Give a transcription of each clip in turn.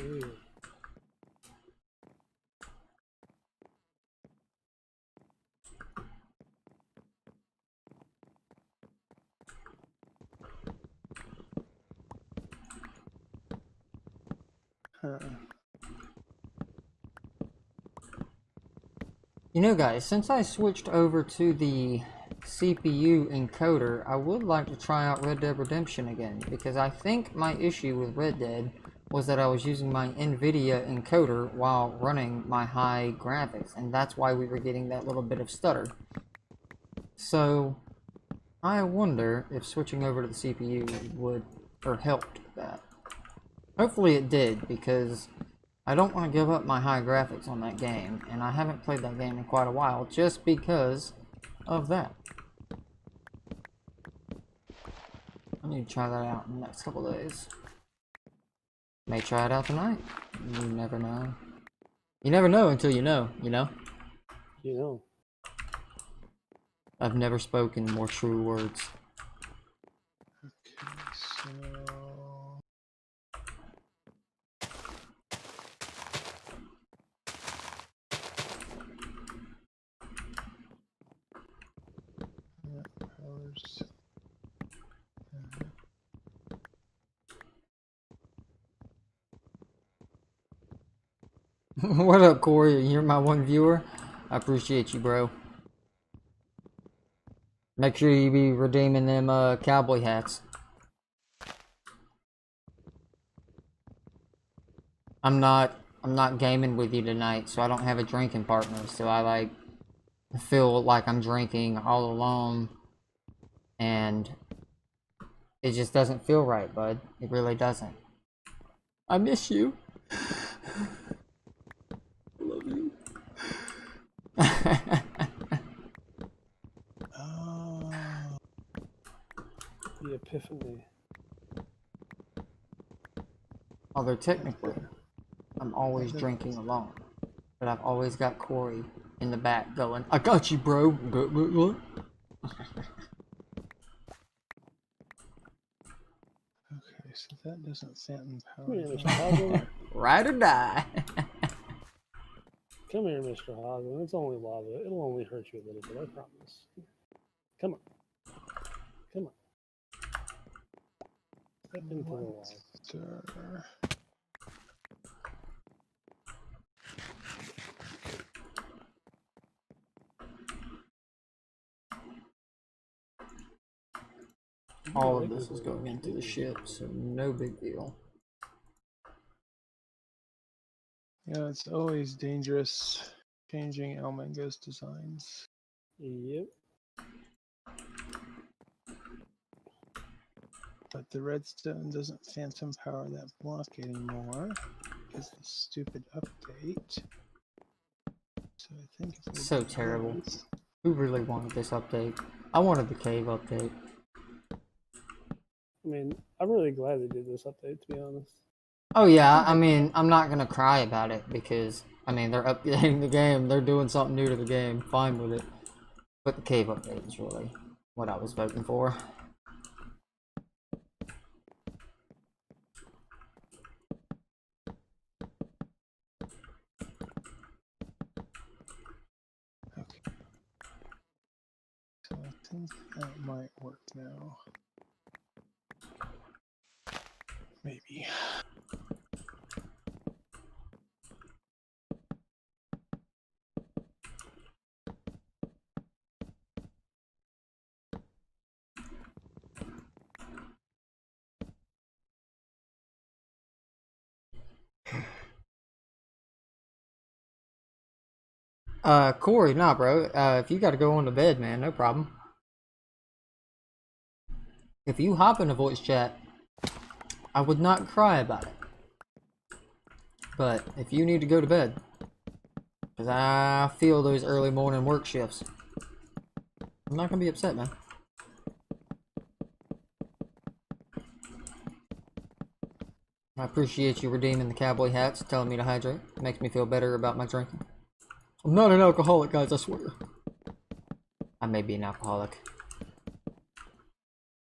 weird. You know, guys, since I switched over to the CPU encoder, I would like to try out Red Dead Redemption again, because I think my issue with Red Dead was that I was using my NVIDIA encoder while running my high graphics, and that's why we were getting that little bit of stutter. So, I wonder if switching over to the CPU would, or helped that. Hopefully it did, because I don't want to give up my high graphics on that game, and I haven't played that game in quite a while just because of that. I need to try that out in the next couple days. May try it out tonight. You never know. You never know until you know, you know? You know. I've never spoken more true words. Okay, so... powers. What up, Corey? You're my one viewer. I appreciate you, bro. Make sure you be redeeming them cowboy hats. I'm not gaming with you tonight, so I don't have a drinking partner, so I feel like I'm drinking all alone, and it just doesn't feel right, bud. It really doesn't. I miss you. I love you. Oh. The epiphany. Although technically, I'm always drinking alone, but I've always got Corey in the back going, "I got you, bro." Okay, so that doesn't sound Come here, Mr. powerful. Hosman. Ride or die. Come here, Mr. Hosman. It's only lava. It'll only hurt you a little bit, I promise. Come on. Come on. Step into the lava. Stir. All of this is going into the ship, so no big deal. Yeah, it's always dangerous changing Almango's designs. Yep. But the redstone doesn't phantom power that block anymore because the stupid update. So I think if we So do terrible. this- Who really wanted this update? I wanted the cave update. I mean, I'm really glad they did this update, to be honest. Oh yeah, I mean, I'm not gonna cry about it because, I mean, they're updating the game, they're doing something new to the game, fine with it. But the cave update is really what I was voting for. Okay. So I think that might work now. Maybe. Corey, nah, bro. If you gotta go on to bed, man, no problem. If you hop in a voice chat, I would not cry about it. But if you need to go to bed, because I feel those early morning work shifts, I'm not gonna be upset, man. I appreciate you redeeming the cowboy hats, telling me to hydrate. It makes me feel better about my drinking. I'm not an alcoholic, guys, I swear. I may be an alcoholic.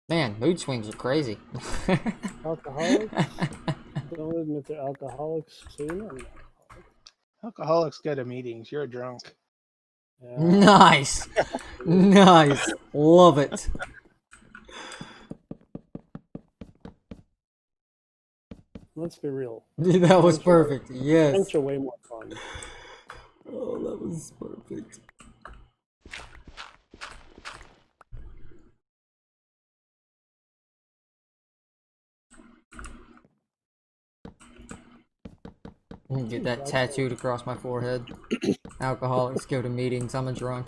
Man, mood swings are crazy. Alcoholic? don't admit they're alcoholics, so you're not an alcoholic. Alcoholics go to meetings. You're a drunk. Yeah. Nice. Nice. Love it. Let's be real. That was Drinks are- perfect. Yes. Drinks are way more fun. Oh, that was perfect. Get that tattooed across my forehead. Alcoholics go to meetings. I'm a drunk.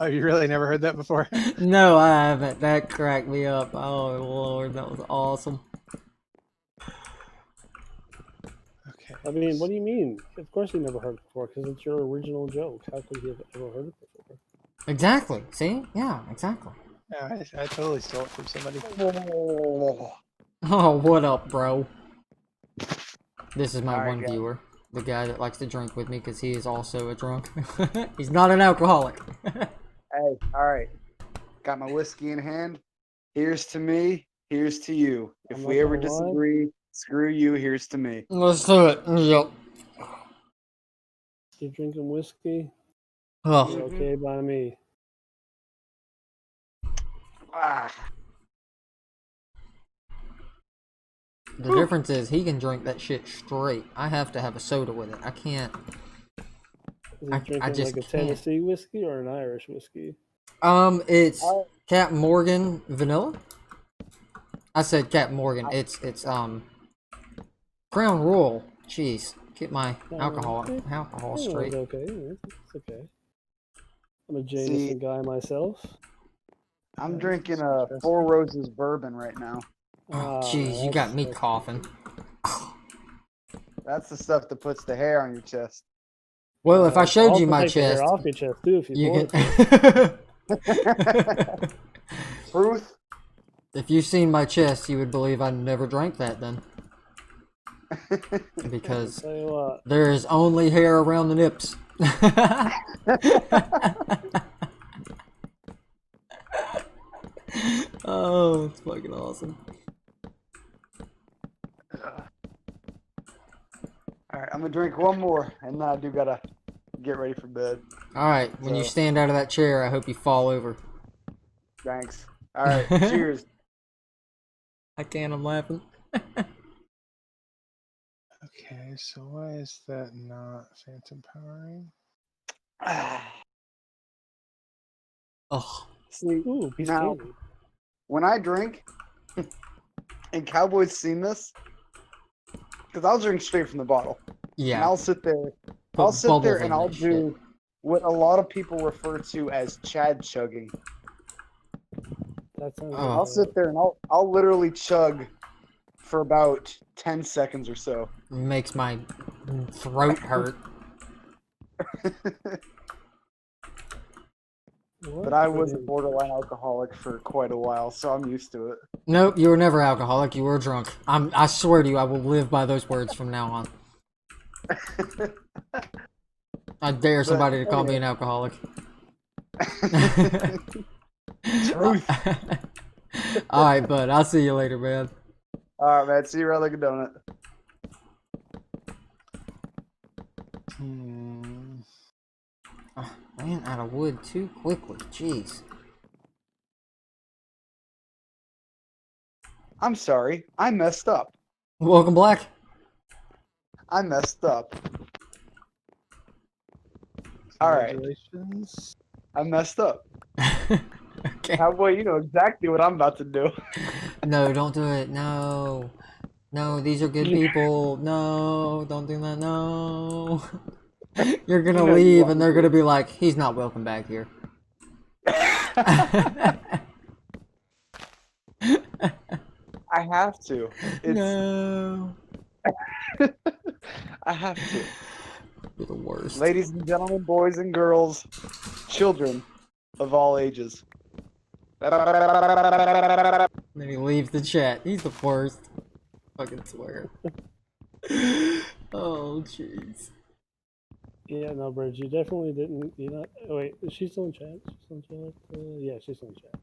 Oh, you really never heard that before? No, I haven't. That cracked me up. Oh, Lord. That was awesome. Okay. Oh, I mean, what do you mean? Of course you never heard it before, because it's your original joke. How could you have ever heard it before? Exactly. See? Yeah, exactly. Yeah, I totally stole it from somebody. Oh, what up, bro? This is my Alright, one guys. viewer. The guy that likes to drink with me because he is also a drunk. He's not an alcoholic. Hey, all right. Got my whiskey in hand. Here's to me. Here's to you. If I'm we not ever gonna lie. disagree, screw you. Here's to me. Let's do it. Yep. You're drinking whiskey. Oh, You're okay by me. Ah, the difference is he can drink that shit straight. I have to have a soda with it. I can't. Is he I drinking just like a can't. Tennessee whiskey or an Irish whiskey? It's Captain Morgan vanilla. I said Captain Morgan. It's Crown Royal. Jeez, get my alcohol Yeah, straight. it's okay. It's okay. I'm a See- Jameson guy myself. I'm Yeah, drinking this a is interesting. Four Roses bourbon right now. Oh, jeez, you got me that's- coughing. That's the stuff that puts the hair on your chest. Well, if I I'll showed you my take the hair chest, off your chest too if you, you want. can. Truth. If you've seen my chest, you would believe I never drank that then. Because Tell you what, there is only hair around the nips. Oh, it's fucking awesome. All right, I'm gonna drink one more, and then I do gotta get ready for bed. Alright, when you So- stand out of that chair, I hope you fall over. Thanks. All right, cheers. I can't, I'm laughing. Okay, so why is that not phantom powering? Oh, See, ooh, piece of now candy. when I drink, and Cowboy's seen this, because I'll drink straight from the bottle, and yeah. I'll sit there. Put I'll sit there bubbles in and I'll that do what a lot of people refer to as Chad chugging. That sounds Oh. I'll sit there and I'll literally chug for about 10 seconds or so. Shit. Makes my throat hurt. But I was a borderline alcoholic for quite a while, so I'm used to it. Nope, you were never alcoholic, you were drunk. I swear to you, I will live by those words from now on. I dare somebody to call me an alcoholic. Truth. Alright, bud, I'll see you later, man. Alright, man. See you around like a donut. Oh, ran out of wood too quickly, jeez. I'm sorry. I messed up. Welcome, Black. I messed up. Alright. Congratulations. I messed up. Okay. Cowboy, you know exactly what I'm about to do. No, don't do it. No. No, these are good people. No, don't do that. No. You're gonna You know you leave want and they're gonna be like, he's not welcome back here. I have to. It's, No. I have to. You're the worst. Ladies and gentlemen, boys and girls, children of all ages. Then he leaves the chat. He's the worst. Fucking swear. Oh, jeez. Yeah, no, Bridge, you definitely didn't. You know, oh, wait, is she still in chat? She's still in chat. Yeah, she's still in chat.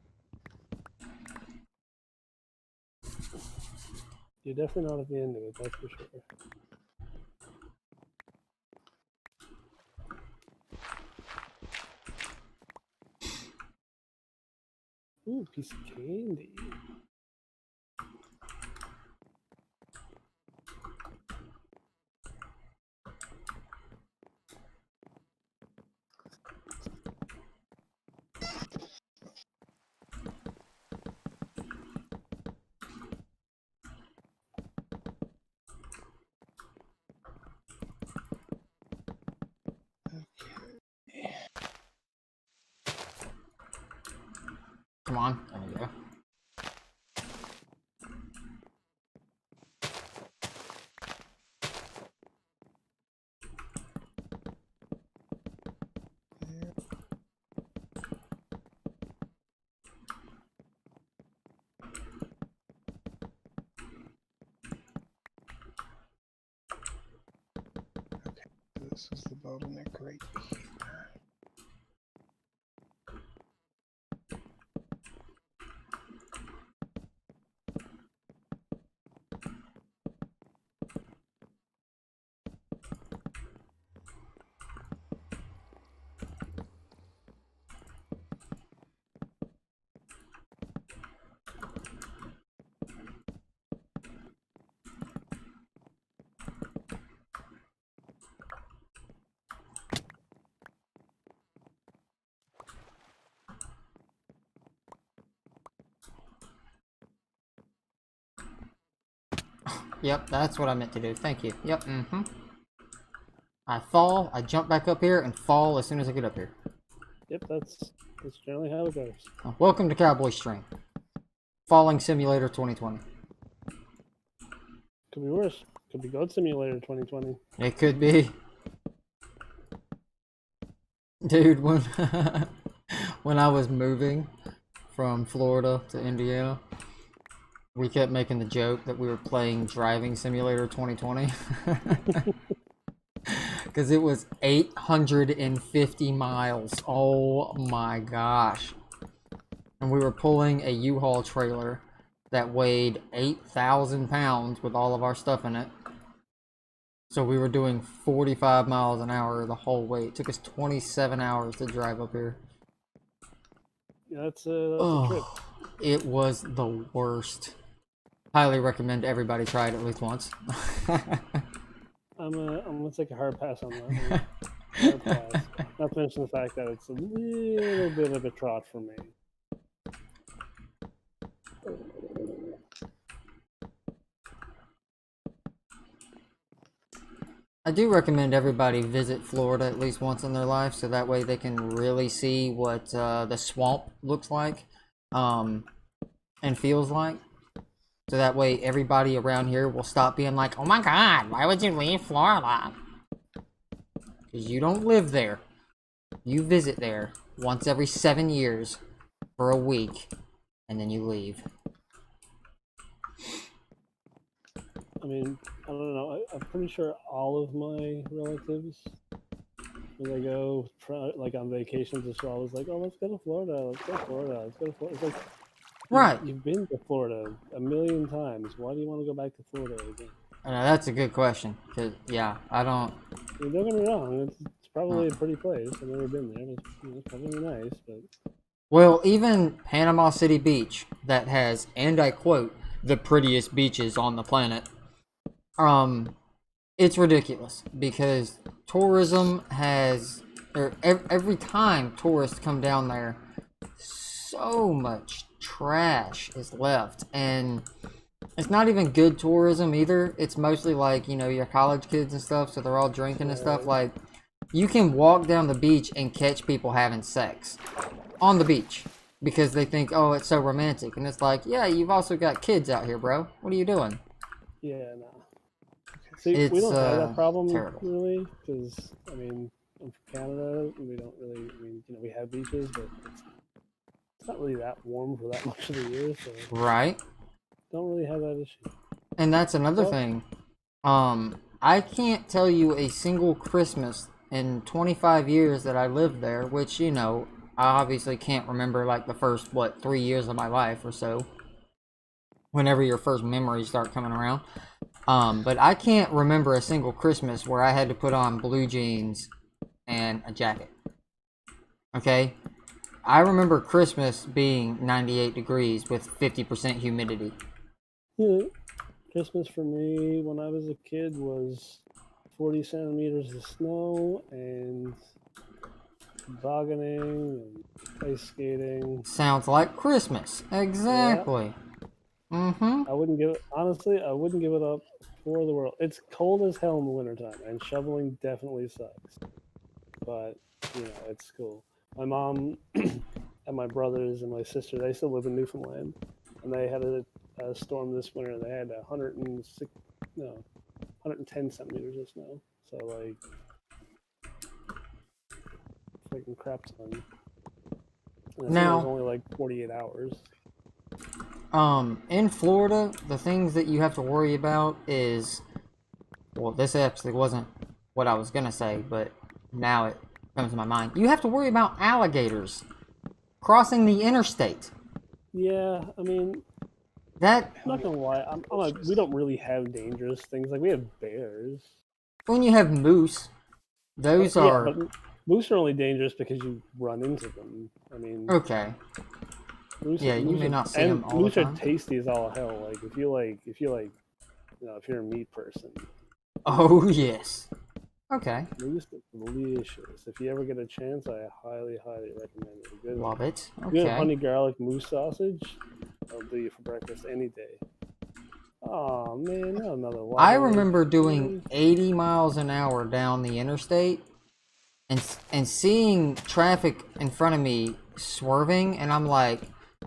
You're definitely not at the end of it, that's for sure. Ooh, piece of candy. Come on. There we go. This is the bottleneck right here. Yep, that's what I meant to do. Thank you. Yep, I fall, I jump back up here, and fall as soon as I get up here. Yep, that's generally how it goes. Welcome to Cowboy Stream. Falling Simulator 2020. Could be worse. Could be Goat Simulator 2020. It could be. Dude, when when I was moving from Florida to Indiana, we kept making the joke that we were playing Driving Simulator 2020. Because it was 850 miles. Oh my gosh. And we were pulling a U-Haul trailer that weighed 8,000 pounds with all of our stuff in it. So we were doing 45 miles an hour the whole way. It took us 27 hours to drive up here. Yeah, that's a trip. It was the worst. Highly recommend everybody try it at least once. I'm gonna take a hard pass on that. Hard pass. Not to mention the fact that it's a little bit of a trot for me. I do recommend everybody visit Florida at least once in their life, so that way they can really see what the swamp looks like and feels like. So that way everybody around here will stop being like, oh my god, why would you leave Florida? Because you don't live there. You visit there once every 7 years for a week, and then you leave. I mean, I don't know. I'm pretty sure all of my relatives, when they go like on vacations, are always like, "Oh, let's go to Florida. Let's go to Florida. Let's go to Florida." It's like, Right. You've been to Florida a million times. Why do you want to go back to Florida again? That's a good question. Cause yeah, I don't. I mean, don't get me wrong. It's probably a pretty place. I've never been there. It's probably nice, but Well, even Panama City Beach, that has, and I quote, the prettiest beaches on the planet. It's ridiculous because tourism has, or every time tourists come down there, so much trash is left, and it's not even good tourism either. It's mostly like, you know, your college kids and stuff, so they're all drinking and stuff. Like, you can walk down the beach and catch people having sex on the beach because they think, oh, it's so romantic, and it's like, yeah, you've also got kids out here, bro. What are you doing? yeah, no. See, we don't have that problem really, because I mean, I'm from Canada. We don't really. I mean, you know, we have beaches, but it's not really that warm for that much of the year, so Right. don't really have that issue. And that's another thing. I can't tell you a single Christmas in 25 years that I lived there, which, you know, I obviously can't remember like the first, 3 years of my life or so. whenever your first memories start coming around. But I can't remember a single Christmas where I had to put on blue jeans and a jacket. Okay? I remember Christmas being 98 degrees with 50% humidity. Yeah. Christmas for me when I was a kid was 40 centimeters of snow and tobogganing and ice skating. Sounds like Christmas. Exactly. Yeah. Mm-hmm. I wouldn't give it up for the world. It's cold as hell in the wintertime, and shoveling definitely sucks. But, you know, it's cool. My mom and my brothers and my sister, they still live in Newfoundland, and they had a storm this winter. They had 110 centimeters of snow. So, like, freaking crap ton. And the snow was only like 48 hours. In Florida, the things that you have to worry about is, well, this actually wasn't what I was gonna say, but now it comes to my mind. You have to worry about alligators crossing the interstate. Yeah, I mean, that. I'm not gonna lie. We don't really have dangerous things. Like we have bears. When you have moose, those are. Yeah, but moose are only dangerous because you run into them. I mean. Okay. Moose, yeah, you may not see them all moose the time. Moose are tasty as all hell. Like if you're a meat person. Oh yes. Okay. Moose is delicious. If you ever get a chance, I highly recommend it. Good. Love it. Okay. Good honey garlic moose sausage. I'll do you for breakfast any day. Oh man, not another one. I remember doing 80 miles an hour down the interstate and seeing traffic in front of me swerving, and I'm like,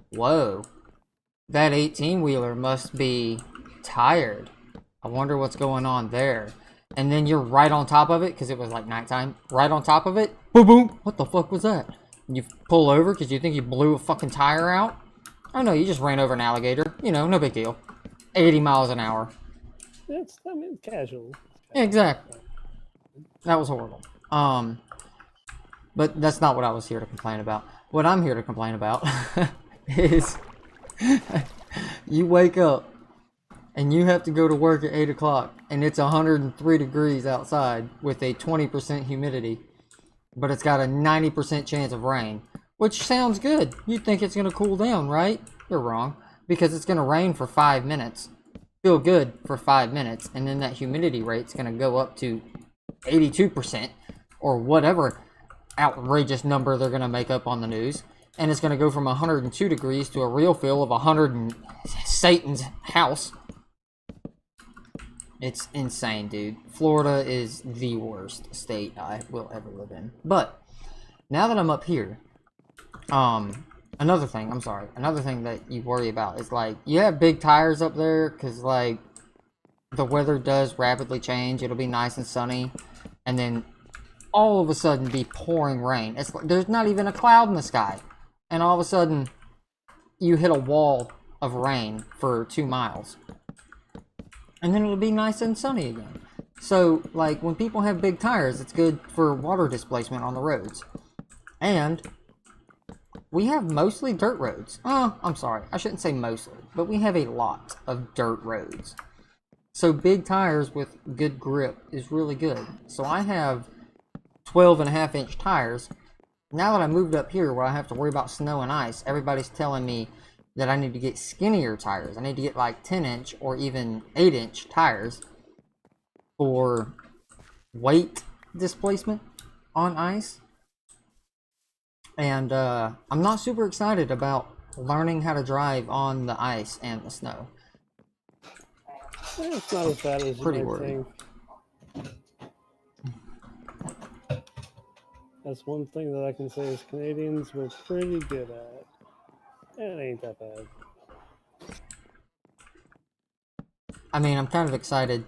whoa, that 18-wheeler must be tired. I wonder what's going on there. And then you're right on top of it, because it was like nighttime, right on top of it, boom, boom, what the fuck was that? And you pull over because you think you blew a fucking tire out. Oh no, you just ran over an alligator. You know, no big deal. 80 miles an hour. It's casual. Yeah, exactly. That was horrible. But that's not what I was here to complain about. What I'm here to complain about is you wake up and you have to go to work at 8 o'clock and it's 103 degrees outside with a 20% humidity, but it's got a 90% chance of rain, which sounds good. You'd think it's going to cool down, right? You're wrong, because it's going to rain for 5 minutes, feel good for 5 minutes, and then that humidity rate's going to go up to 82% or whatever outrageous number they're going to make up on the news, and it's going to go from 102 degrees to a real feel of 100 and Satan's house. It's insane, dude. Florida is the worst state I will ever live in. But now that I'm up here, another thing that you worry about is, like, you have big tires up there because, like, the weather does rapidly change. It'll be nice and sunny, and then all of a sudden be pouring rain. It's like there's not even a cloud in the sky, and all of a sudden you hit a wall of rain for 2 miles, and then it'll be nice and sunny again. So, like, when people have big tires, it's good for water displacement on the roads. And we have mostly dirt roads. Oh, I'm sorry, I shouldn't say mostly, but we have a lot of dirt roads. So big tires with good grip is really good. So I have 12.5-inch tires. Now that I moved up here where I have to worry about snow and ice, everybody's telling me that I need to get skinnier tires. I need to get like 10-inch or even 8-inch tires for weight displacement on ice. And I'm not super excited about learning how to drive on the ice and the snow. It's not as bad as you might think. That's one thing that I can say is Canadians were pretty good at. It ain't that bad. I mean, I'm kind of excited,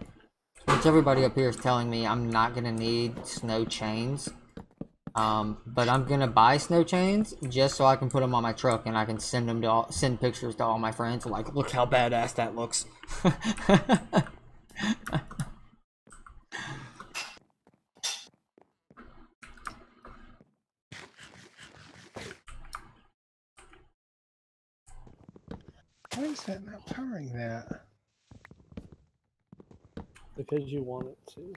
which everybody up here is telling me I'm not going to need snow chains. But I'm going to buy snow chains just so I can put them on my truck and I can send pictures to all my friends. Like, look how badass that looks. Why is that not powering that? Because you want it to.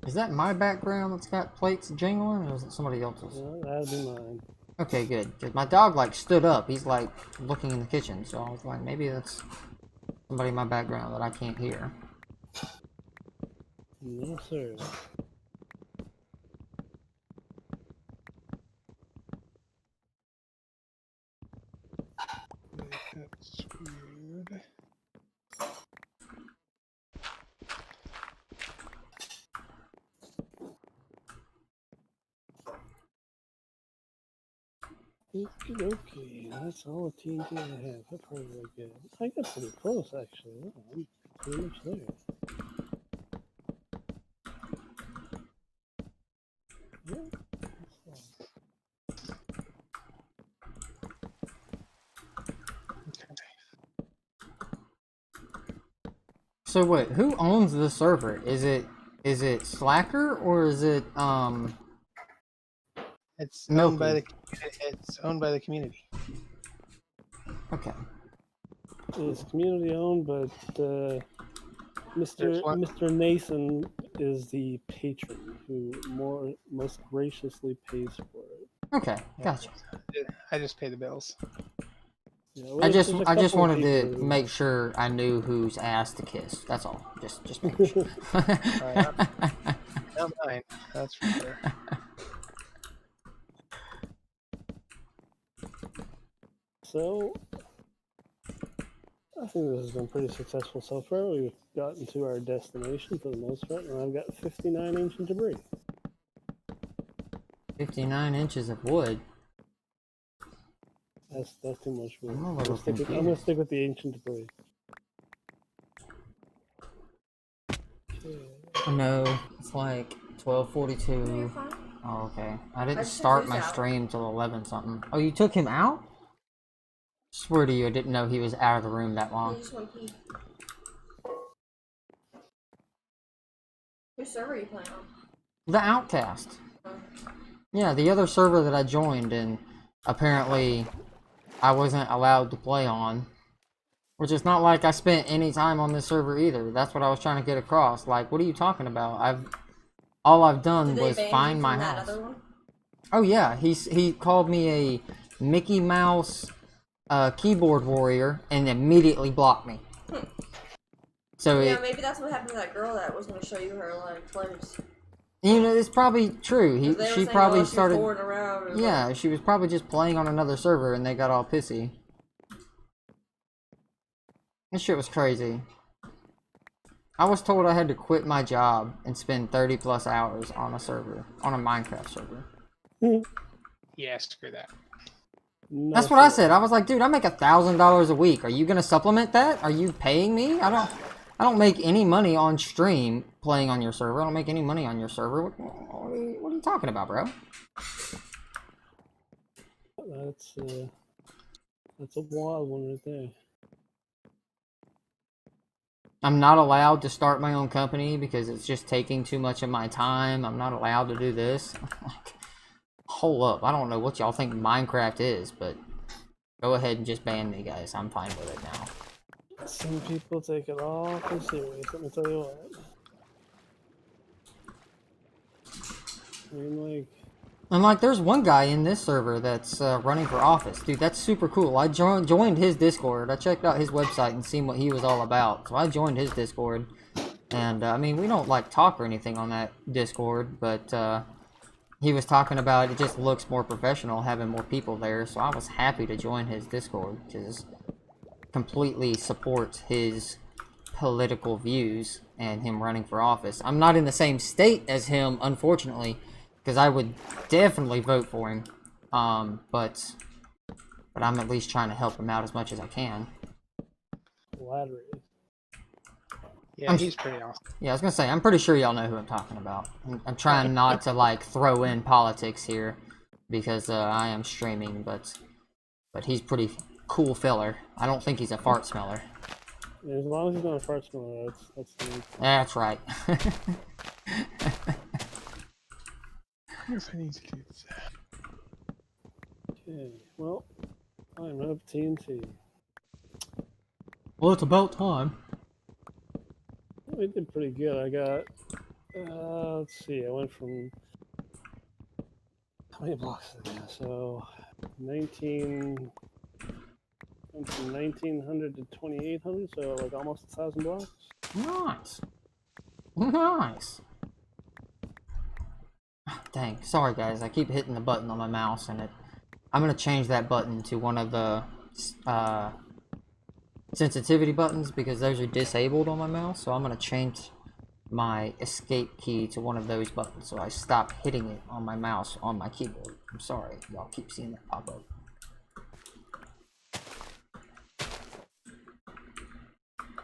Is that my background that's got plates jingling, or is it somebody else's? No, that'd be mine. Okay, good. Because my dog, like, stood up. He's, like, looking in the kitchen. So I was like, maybe that's somebody in my background that I can't hear. No, sir. That's weird. Okay, that's all the TNT I have. That's probably really good. I got pretty close, actually. Oh, I'm pretty much there. Yeah. So wait, who owns the server? Is it Slacker or is it It's Milky? owned by the it's owned by the community. Okay. It's community owned, but Mr. Nason is the patron who most graciously pays for it. Okay, gotcha. I just pay the bills. Yeah, I just wanted to who... make sure I knew whose ass to kiss. That's all. Just making sure. Not mine. That's for sure. So, I think this has been pretty successful so far. We've gotten to our destination for the most part, and I've got 59 ancient debris. 59 inches of wood. That's too much wood. I'm I'm gonna stick with the ancient debris. Okay. No, it's like 12:42. Oh, okay. I didn't start my stream till 11 something. Oh, you took him out? Swear to you, I didn't know he was out of the room that long. Whose server are you playing on? The OutCast. Yeah, the other server that I joined, and apparently I wasn't allowed to play on. Which is not like I spent any time on this server either. That's what I was trying to get across. Like, what are you talking about? All I've done was find my house. Oh yeah, he called me a Mickey Mouse keyboard warrior and immediately blocked me. So yeah, maybe that's what happened to that girl that was going to show you her like clothes. You know, it's probably true. She probably started. Yeah, like... she was probably just playing on another server and they got all pissy. This shit was crazy. I was told I had to quit my job and spend 30+ hours on a server, on a Minecraft server. Yeah, screw that. No, that's what I said. I was like, dude, I make $1,000 a week. Are you gonna supplement that? Are you paying me? I don't make any money on stream playing on your server. I don't make any money on your server. What are you talking about, bro? That's a wild one right there. I'm not allowed to start my own company because it's just taking too much of my time. I'm not allowed to do this. Like, hold up. I don't know what y'all think Minecraft is, but go ahead and just ban me, guys. I'm fine with it now. Some people take it all too serious, let me tell you what. I mean, like, there's one guy in this server that's running for office. Dude, that's super cool. I joined his Discord. I checked out his website and seen what he was all about. So I joined his Discord. And, I mean, we don't, like, talk or anything on that Discord, but, he was talking about it just looks more professional having more people there. So I was happy to join his Discord, because completely supports his political views and him running for office. I'm not in the same state as him, unfortunately, because I would definitely vote for him, but I'm at least trying to help him out as much as I can. Flattery. Yeah, he's pretty awesome. Yeah, I was gonna say, I'm pretty sure y'all know who I'm talking about. I'm trying not to, like, throw in politics here, because I am streaming, but he's pretty cool feller. I don't think he's a fart smeller. Yeah, as long as he's not a fart smeller, that's the main thing. That's right. wonder if I need to do that. Okay, well, I'm up TNT. Well, it's about time. We did pretty good. I got, let's see, I went from, how many blocks did I get? So, 19, went from 1900 to 2800, so like almost 1,000 blocks. Nice. Nice. Dang, sorry guys, I keep hitting the button on my mouse and I'm gonna change that button to one of the sensitivity buttons because those are disabled on my mouse, so I'm gonna change my escape key to one of those buttons so I stop hitting it on my mouse on my keyboard. I'm sorry, y'all keep seeing that pop up.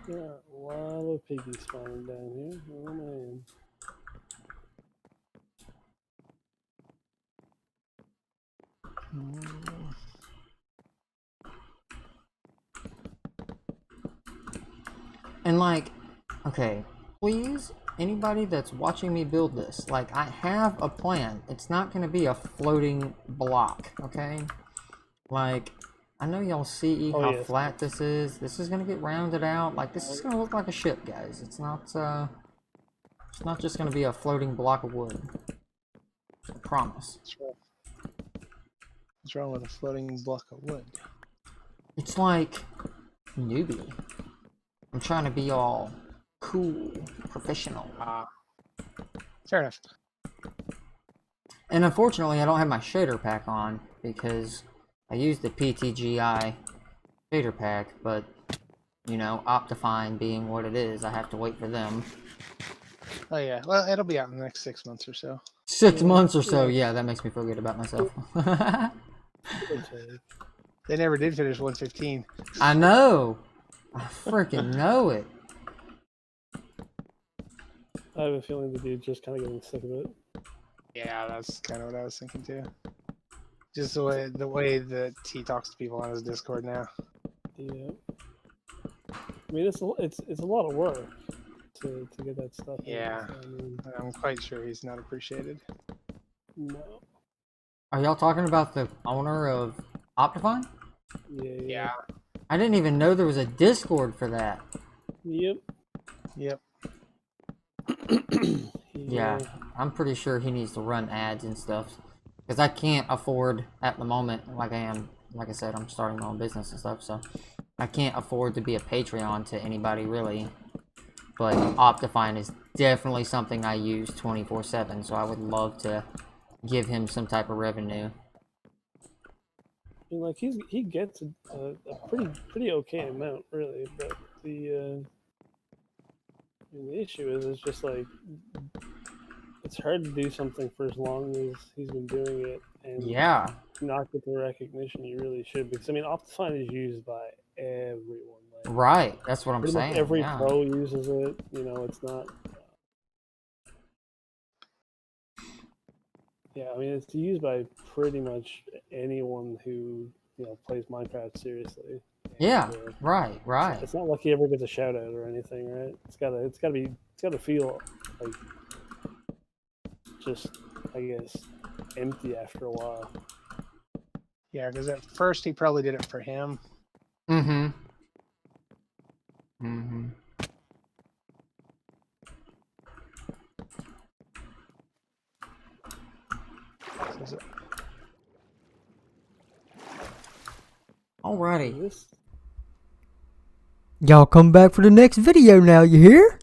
Yeah, a lot of piggies spawning down here. Oh man. And like, okay, please, anybody that's watching me build this, like, I have a plan. It's not gonna be a floating block, okay? Like, I know y'all see how flat this is. This is gonna get rounded out. Like, this is gonna look like a ship, guys. It's not just gonna be a floating block of wood. I promise. What's wrong with a floating block of wood? It's like newbie. I'm trying to be all cool, professional. Fair enough. And unfortunately, I don't have my shader pack on because I used the PTGI shader pack, but you know, Optifine being what it is, I have to wait for them. Oh yeah, well, it'll be out in the next 6 months or so. 6 months or so, yeah, that makes me feel good about myself. They never did finish 115. I know! I freaking know it. I have a feeling the dude's just kind of getting sick of it. Yeah, that's kind of what I was thinking too. Just the way that he talks to people on his Discord now. Yeah. I mean, it's a lot of work to get that stuff. Yeah, I mean, I'm quite sure he's not appreciated. no. Are y'all talking about the owner of Optifine? Yeah. I didn't even know there was a Discord for that. Yep. Yeah, I'm pretty sure he needs to run ads and stuff. Because I can't afford, at the moment, like I said, I'm starting my own business and stuff, so I can't afford to be a Patreon to anybody, really. But Optifine is definitely something I use 24/7, so I would love to give him some type of revenue. I mean, like he gets a pretty okay amount, really, but the issue is it's just like it's hard to do something for as long as he's been doing it and not get the recognition you really should, because I mean Optifine is used by everyone. Like, right, that's what I'm saying. Every pro uses it. You know, it's not. Yeah, I mean it's used by pretty much anyone who plays Minecraft seriously. Yeah, right. It's not like he ever gets a shout out or anything, right? It's gotta feel like just, I guess, empty after a while. Yeah, because at first he probably did it for him. Mm-hmm. Alrighty. Y'all come back for the next video now, you hear?